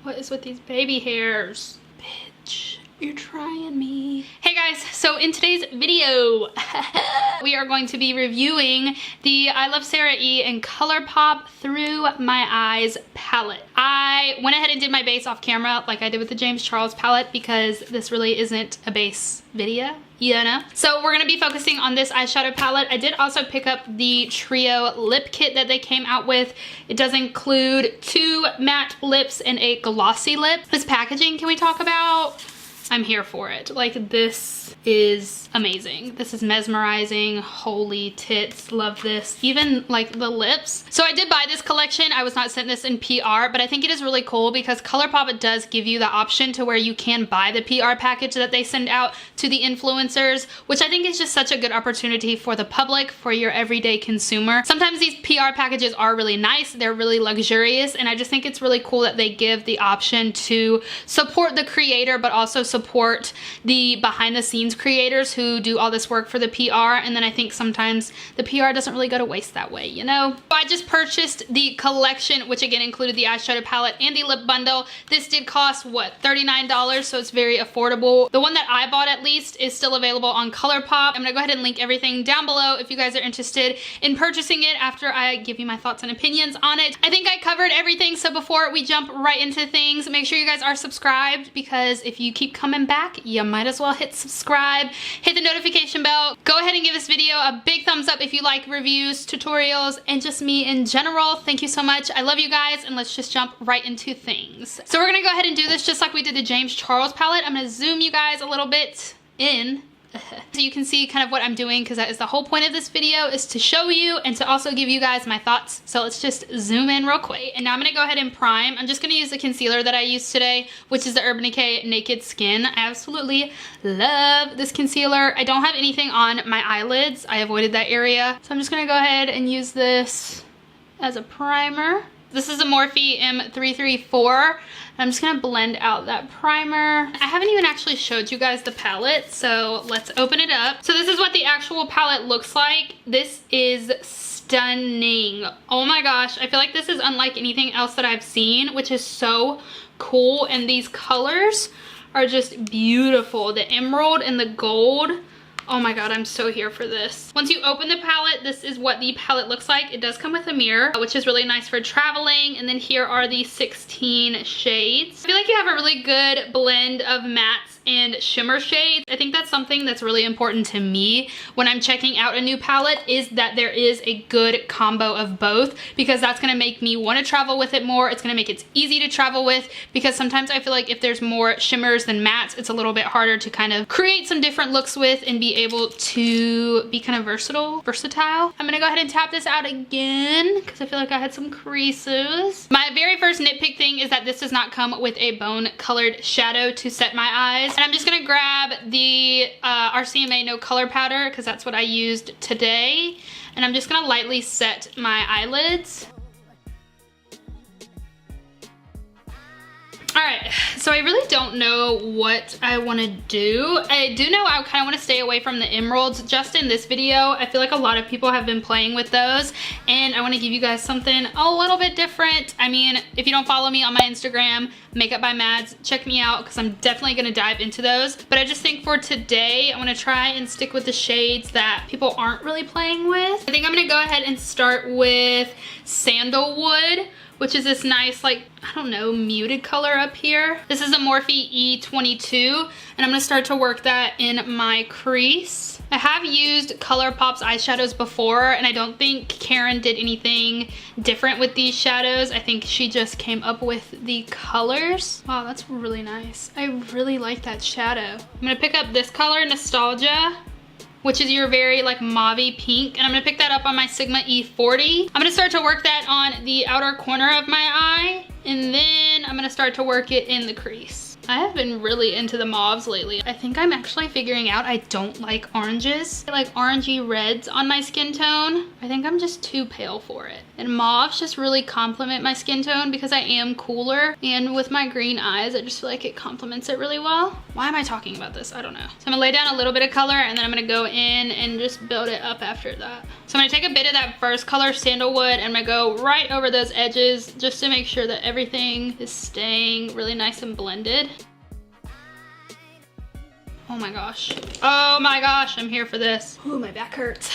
What is with these baby hairs? Bitch, you're trying me. Hey guys, so in today's video, we are going to be reviewing the ILUVSARAHI and ColourPop Through My Eyes palette. I went ahead and did my base off camera like I did with the James Charles palette because this really isn't a base video. You know? So we're gonna be focusing on this eyeshadow palette. I did also pick up the Trio lip kit that they came out with. It does include 2 matte lips and a glossy lip. This packaging, can we talk about? I'm here for it. Like, this is amazing. This is mesmerizing. Holy tits, love this. Even like the lips. So I did buy this collection. I was not sent this in PR, but I think it is really cool because ColourPop does give you the option to where you can buy the PR package that they send out to the influencers, which I think is just such a good opportunity for the public, for your everyday consumer. Sometimes these PR packages are really nice. They're really luxurious, and I just think it's really cool that they give the option to support the creator, but also support the behind the scenes creators who do all this work for the PR. And then I think sometimes the PR doesn't really go to waste that way, you know? So I just purchased the collection, which again included the eyeshadow palette and the lip bundle. This did cost, what, $39, so it's very affordable. The one that I bought at least is still available on ColourPop. I'm gonna go ahead and link everything down below if you guys are interested in purchasing it after I give you my thoughts and opinions on it. I think I covered everything, so before we jump right into things, make sure you guys are subscribed, because if you keep coming back, you might as well hit subscribe, hit the notification bell. Go ahead and give this video a big thumbs up if you like reviews, tutorials, and just me in general. Thank you so much. I love you guys, and let's just jump right into things. So we're gonna go ahead and do this just like we did the James Charles palette. I'm gonna zoom you guys a little bit in so you can see kind of what I'm doing, because that is the whole point of this video, is to show you and to also give you guys my thoughts. So let's just zoom in real quick. And now I'm gonna go ahead and prime. I'm just gonna use the concealer that I used today, which is the Urban Decay Naked Skin. I absolutely love this concealer. I don't have anything on my eyelids. I avoided that area. So I'm just gonna go ahead and use this as a primer. This is a Morphe M334. I'm just gonna blend out that primer. I haven't even actually showed you guys the palette, so let's open it up. So this is what the actual palette looks like. This is stunning. Oh my gosh, I feel like this is unlike anything else that I've seen, which is so cool. And these colors are just beautiful. The emerald and the gold. Oh my god, I'm so here for this. Once you open the palette, this is what the palette looks like. It does come with a mirror, which is really nice for traveling. And then here are the 16 shades. I feel like you have a really good blend of mattes and shimmer shades. I think that's something that's really important to me when I'm checking out a new palette, is that there is a good combo of both, because that's gonna make me want to travel with it more. It's gonna make it easy to travel with, because sometimes I feel like if there's more shimmers than mattes, it's a little bit harder to kind of create some different looks with and be able to be kind of versatile. I'm gonna go ahead and tap this out again because I feel like I had some creases. My very first nitpick thing is that this does not come with a bone colored shadow to set my eyes. And I'm just gonna grab the RCMA No Color Powder, because that's what I used today. And I'm just gonna lightly set my eyelids. Alright, so I really don't know what I want to do. I do know I kind of want to stay away from the emeralds just in this video. I feel like a lot of people have been playing with those, and I want to give you guys something a little bit different. I mean, if you don't follow me on my Instagram, Makeup by Mads, check me out, because I'm definitely going to dive into those. But I just think for today, I want to try and stick with the shades that people aren't really playing with. I think I'm going to go ahead and start with Sandalwood, which is this nice, like, I don't know, muted color up here. This is a Morphe E22, and I'm gonna start to work that in my crease. I have used ColourPop's eyeshadows before, and I don't think Karen did anything different with these shadows. I think she just came up with the colors. Wow, that's really nice. I really like that shadow. I'm gonna pick up this color, Nostalgia, which is your very like mauve-y pink, and I'm gonna pick that up on my Sigma E40. I'm gonna start to work that on the outer corner of my eye, and then I'm gonna start to work it in the crease. I have been really into the mauves lately. I think I'm actually figuring out I don't like oranges. I like orangey reds on my skin tone. I think I'm just too pale for it. And mauves just really complement my skin tone because I am cooler. And with my green eyes, I just feel like it complements it really well. Why am I talking about this? I don't know. So I'm gonna lay down a little bit of color and then I'm gonna go in and just build it up after that. So I'm gonna take a bit of that first color, Sandalwood, and I'm gonna go right over those edges just to make sure that everything is staying really nice and blended. Oh my gosh. Oh my gosh, I'm here for this. Ooh, my back hurts.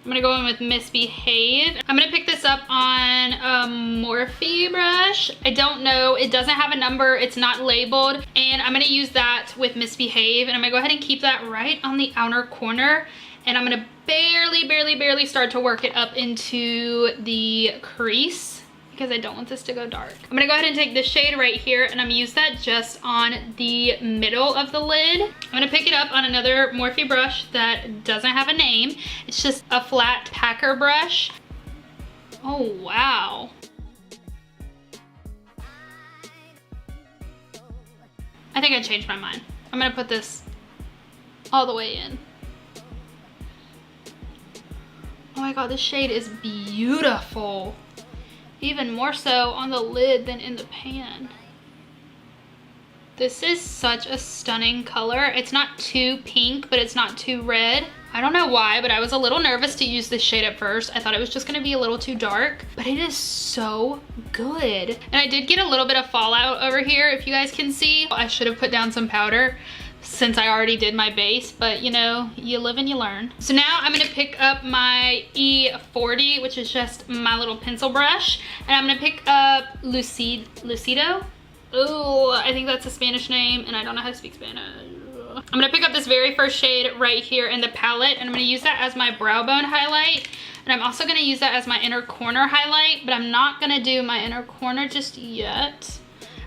I'm gonna go in with Misbehave. I'm gonna pick this up on a Morphe brush. I don't know, it doesn't have a number, it's not labeled. And I'm gonna use that with Misbehave. And I'm gonna go ahead and keep that right on the outer corner. And I'm gonna barely start to work it up into the crease because I don't want this to go dark. I'm gonna go ahead and take this shade right here and I'm gonna use that just on the middle of the lid. I'm gonna pick it up on another Morphe brush that doesn't have a name. It's just a flat packer brush. Oh, wow. I think I changed my mind. I'm gonna put this all the way in. Oh my god, this shade is beautiful. Even more so on the lid than in the pan. This is such a stunning color. It's not too pink, but it's not too red. I don't know why, but I was a little nervous to use this shade at first. I thought it was just gonna be a little too dark, but it is so good. And I did get a little bit of fallout over here, if you guys can see. I should have put down some powder since I already did my base, but you know, you live and you learn. So now I'm gonna pick up my E40, which is just my little pencil brush, and I'm gonna pick up Lucido. Oh, I think that's a Spanish name, and I don't know how to speak Spanish. I'm gonna pick up this very first shade right here in the palette, and I'm gonna use that as my brow bone highlight. And I'm also gonna use that as my inner corner highlight, but I'm not gonna do my inner corner just yet.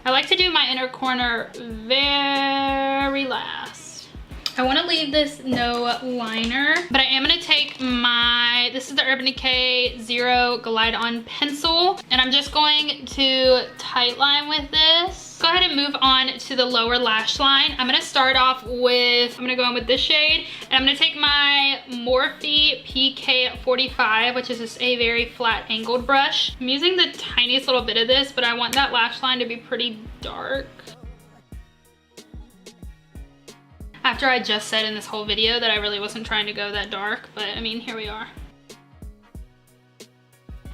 I like to do my inner corner very last. I want to leave this no liner, but I am going to take this is the Urban Decay Zero Glide On Pencil, and I'm just going to tight line with this. Go ahead and move on to the lower lash line. I'm going to start off with, I'm going to go in with this shade, and I'm going to take my Morphe PK45, which is just a very flat angled brush. I'm using the tiniest little bit of this, but I want that lash line to be pretty dark. After I just said in this whole video that I really wasn't trying to go that dark, but I mean, here we are.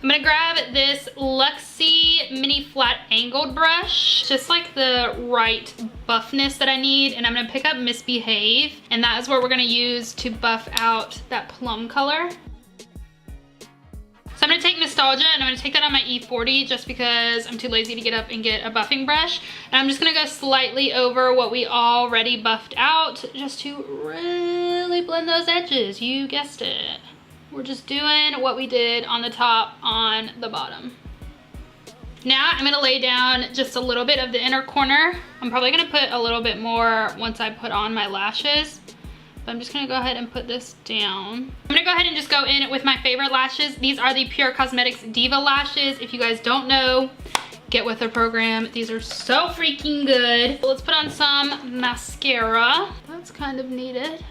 I'm gonna grab this Luxie mini flat angled brush, just like the right buffness that I need, and I'm gonna pick up Misbehave, and that is what we're gonna use to buff out that plum color. So I'm gonna take Nostalgia, and I'm gonna take that on my E40 just because I'm too lazy to get up and get a buffing brush. And I'm just gonna go slightly over what we already buffed out just to really blend those edges. You guessed it. We're just doing what we did on the top on the bottom. Now I'm gonna lay down just a little bit of the inner corner. I'm probably gonna put a little bit more once I put on my lashes. But I'm just gonna go ahead and put this down. I'm gonna go ahead and just go in with my favorite lashes. These are the Pure Cosmetics Diva lashes. If you guys don't know, get with the program. These are so freaking good. So let's put on some mascara. That's kind of needed.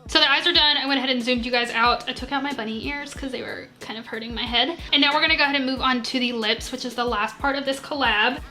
So the eyes are done. I went ahead and zoomed you guys out. I took out my bunny ears because they were kind of hurting my head. And now we're gonna go ahead and move on to the lips, which is the last part of this collab.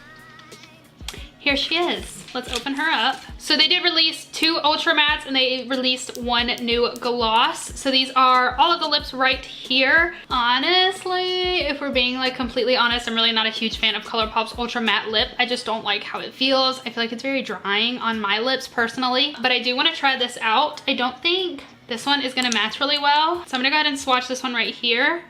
Here she is. Let's open her up. So they did release 2 Ultra Mattes and they released 1 new gloss. So these are all of the lips right here. Honestly, if we're being like completely honest, I'm really not a huge fan of ColourPop's Ultra Matte Lip. I just don't like how it feels. I feel like it's very drying on my lips personally, but I do want to try this out. I don't think this one is gonna match really well. So I'm gonna go ahead and swatch this one right here.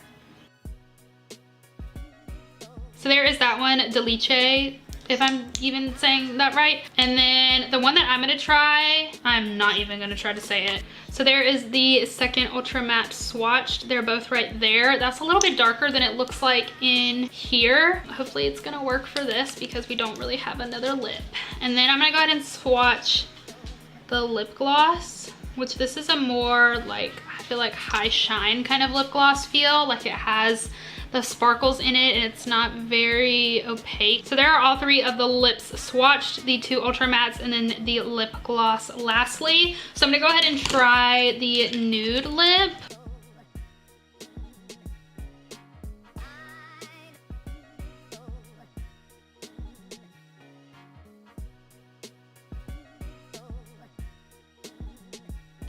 So there is that one, Delice. if I'm even saying that right. And then the one that I'm gonna try, I'm not even gonna try to say it. So there is the second Ultra Matte swatched. They're both right there. That's a little bit darker than it looks like in here. Hopefully it's gonna work for this because we don't really have another lip. And then I'm gonna go ahead and swatch the lip gloss, which this is a more like, I feel like high shine kind of lip gloss feel. Like it has the sparkles in it and it's not very opaque. So there are all three of the lips swatched, the two Ultra Mattes and then the lip gloss lastly. So I'm gonna go ahead and try the nude lip.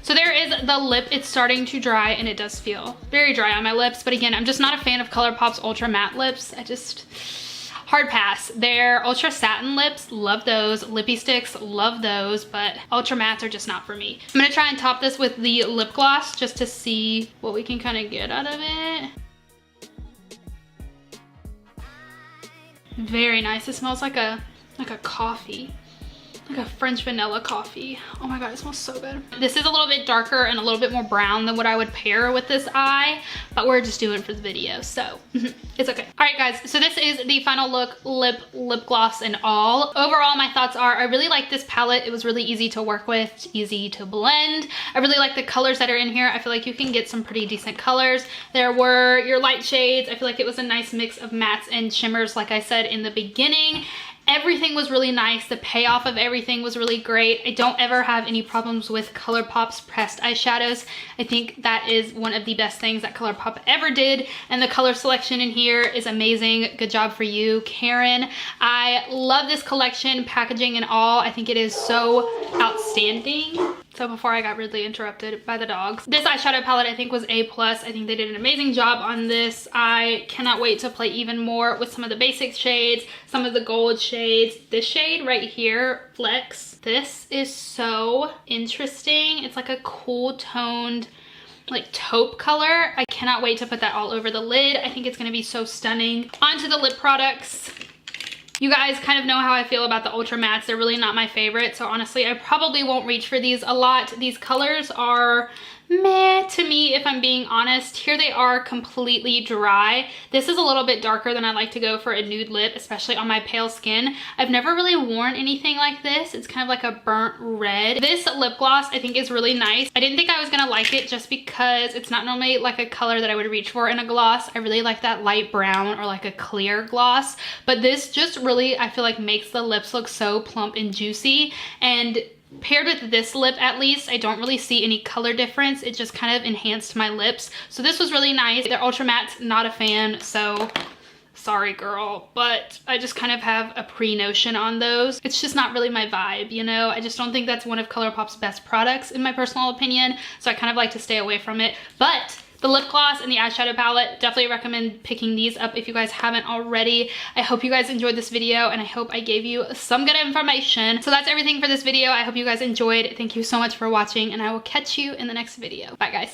So there is the lip. It's starting to dry and it does feel very dry on my lips. But again, I'm just not a fan of ColourPop's Ultra Matte lips. Hard pass. Their Ultra Satin lips, love those. Lippy sticks, love those. But Ultra Mattes are just not for me. I'm gonna try and top this with the lip gloss just to see what we can kind of get out of it. Very nice. It smells like a coffee. Like a French vanilla coffee. Oh my god, it smells so good. This is a little bit darker and a little bit more brown than what I would pair with this eye, but we're just doing it for the video, so it's okay. All right guys, so this is the final look, lip gloss and all. Overall, my thoughts are I really like this palette. It was really easy to work with, easy to blend. I really like the colors that are in here. I feel like you can get some pretty decent colors. There were your light shades. I feel like it was a nice mix of mattes and shimmers, like I said in the beginning. Everything was really nice. The payoff of everything was really great. I don't ever have any problems with ColourPop's pressed eyeshadows. I think that is one of the best things that ColourPop ever did. And the color selection in here is amazing. Good job for you, Karen. I love this collection, packaging and all. I think it is so outstanding. So before I got rudely interrupted by the dogs, this eyeshadow palette I think was A+. I think they did an amazing job on this. I cannot wait to play even more with some of the basic shades, some of the gold shades. This shade right here, Flex, this is so interesting. It's like a cool toned like taupe color. I cannot wait to put that all over the lid. I think it's gonna be so stunning. Onto the lip products. You guys kind of know how I feel about the Ultra Mattes. They're really not my favorite. So honestly, I probably won't reach for these a lot. These colors are meh to me, if I'm being honest. Here they are completely dry. This is a little bit darker than I like to go for a nude lip, especially on my pale skin. I've never really worn anything like this. It's kind of like a burnt red. This lip gloss I think is really nice. I didn't think I was gonna like it just because it's not normally like a color that I would reach for in a gloss. I really like that light brown or like a clear gloss, but this just really, I feel like, makes the lips look so plump and juicy. And paired with this lip, at least, I don't really see any color difference. It just kind of enhanced my lips. So this was really nice. Their Ultra Matte's not a fan, so sorry girl, but I just kind of have a pre-notion on those. It's just not really my vibe, you know? I just don't think that's one of ColourPop's best products in my personal opinion, so I kind of like to stay away from it. But the lip gloss and the eyeshadow palette, definitely recommend picking these up if you guys haven't already. I hope you guys enjoyed this video and I hope I gave you some good information. So that's everything for this video. I hope you guys enjoyed. Thank you so much for watching and I will catch you in the next video. Bye guys.